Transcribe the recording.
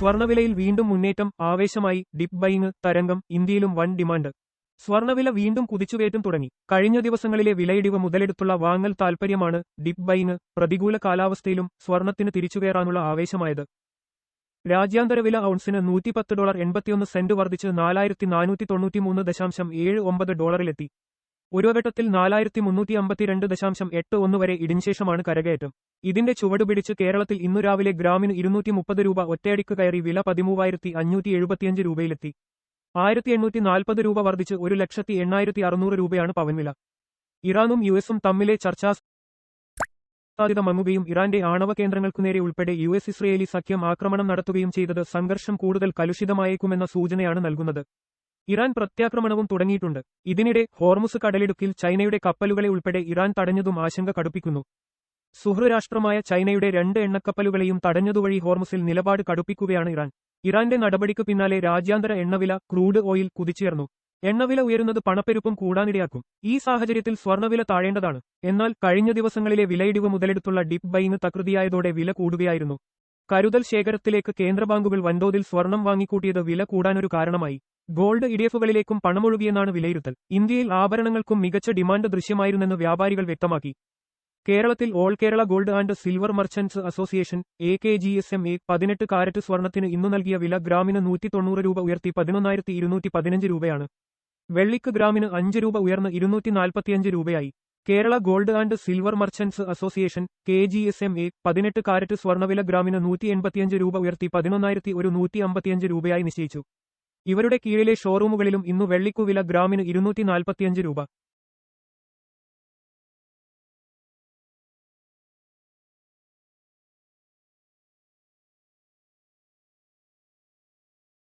സ്വർണവിലയിൽ വീണ്ടും മുന്നേറ്റം, ആവേശമായി dip buying തരംഗം, ഇന്ത്യയിലും വൻ ഡിമാൻഡ്. സ്വർണവില വീണ്ടും കുതിച്ചുകയറ്റം തുടങ്ങി. കഴിഞ്ഞ ദിവസങ്ങളിലെ വിലയിടിവ് മുതലെടുത്തുള്ള വാങ്ങൽ താൽപര്യമാണ് ഡിപ് ബൈയിങ് പ്രതികൂല കാലാവസ്ഥയിലും സ്വർണത്തിന് തിരിച്ചുകയറാനുള്ള ആവേശമായത്. രാജ്യാന്തര വില ഔൺസിന് $110.81 വർദ്ധിച്ച് 4493.79 ഒരു ഘട്ടത്തിൽ 4352.81 വരെ ഇടിഞ്ഞശേഷമാണ് കരകയറ്റം. ഇതിന്റെ ചുവടുപിടിച്ച് കേരളത്തിൽ ഇന്നു രാവിലെ ഗ്രാമിന് 230 രൂപ ഒറ്റയടിക്ക് കയറി വില 13,575 രൂപയിലെത്തി. 1840 രൂപ വർദ്ധിച്ച് 1,80,600 രൂപയാണ് പവൻവില. ഇറാനും യുഎസും തമ്മിലെ സാധ്യത മങ്ങുകയും ഇറാന്റെ ആണവ കേന്ദ്രങ്ങൾക്കുനേരെ ഉൾപ്പെടെ യുഎസ്-ഇസ്രയേലി സഖ്യം ആക്രമണം നടത്തുകയും ചെയ്തത് സംഘർഷം കൂടുതൽ കലുഷിതമായേക്കുമെന്ന സൂചനയാണ് നൽകുന്നത്. ഇറാൻ പ്രത്യാക്രമണവും തുടങ്ങിയിട്ടുണ്ട്. ഇതിനിടെ ഹോർമുസ് കടലിടുക്കിൽ ചൈനയുടെ കപ്പലുകളെ ഉൾപ്പെടെ ഇറാൻ തടഞ്ഞതും ആശങ്ക കടുപ്പിക്കുന്നു. സുഹൃരാഷ്ട്രമായ ചൈനയുടെ 2 എണ്ണക്കപ്പലുകളെയും തടഞ്ഞതുവഴി ഹോർമുസിൽ നിലപാട് കടുപ്പിക്കുകയാണ് ഇറാൻ. ഇറാന്റെ നടപടിക്ക് പിന്നാലെ രാജ്യാന്തര എണ്ണവില ക്രൂഡ് ഓയിൽ കുതിച്ചുയർന്നു. എണ്ണവില ഉയരുന്നത് പണപ്പെരുപ്പം കൂടാനിടയാക്കും. ഈ സാഹചര്യത്തിൽ സ്വർണവില താഴേണ്ടതാണ്. എന്നാൽ കഴിഞ്ഞ ദിവസങ്ങളിലെ വിലയിടിവ് മുതലെടുത്തുള്ള ഡിപ് ബൈയിങ് തകൃതിയായതോടെ വില കൂടുകയായിരുന്നു. കരുതൽ ശേഖരത്തിലേക്ക് കേന്ദ്രബാങ്കുകൾ വൻതോതിൽ സ്വർണം വാങ്ങിക്കൂട്ടിയത് വില കൂടാനൊരു കാരണമായി. ഗോൾഡ് ഇടിഎഫുകളിലേക്കും പണമൊഴുകിയെന്നാണ് വിലയിരുത്തൽ. ഇന്ത്യയിൽ ആഭരണങ്ങൾക്കും മികച്ച ഡിമാൻഡ് ദൃശ്യമായിരുന്നെന്ന് വ്യാപാരികൾ വ്യക്തമാക്കി. കേരളത്തിൽ all Kerala gold and silver merchants association AKGSMA 18 carrot സ്വർണത്തിന് ഇന്നു നൽകിയ വില ഗ്രാമിന് 190 രൂപ ഉയർത്തി 11,215 രൂപയാണ്. വെള്ളിക്ക് ഗ്രാമിന് 5 രൂപ ഉയർന്ന് 245 രൂപയായി. Kerala gold and silver merchants association KGSMA 18 carrot സ്വർണവില ഗ്രാമിന് 185 രൂപ ഉയർത്തി 11,155 രൂപയായി നിശ്ചയിച്ചു. ഇവരുടെ കീഴിലെ ഷോറൂമുകളിലും ഇന്നു വെള്ളിക്കു വില ഗ്രാമിന് 245 രൂപ.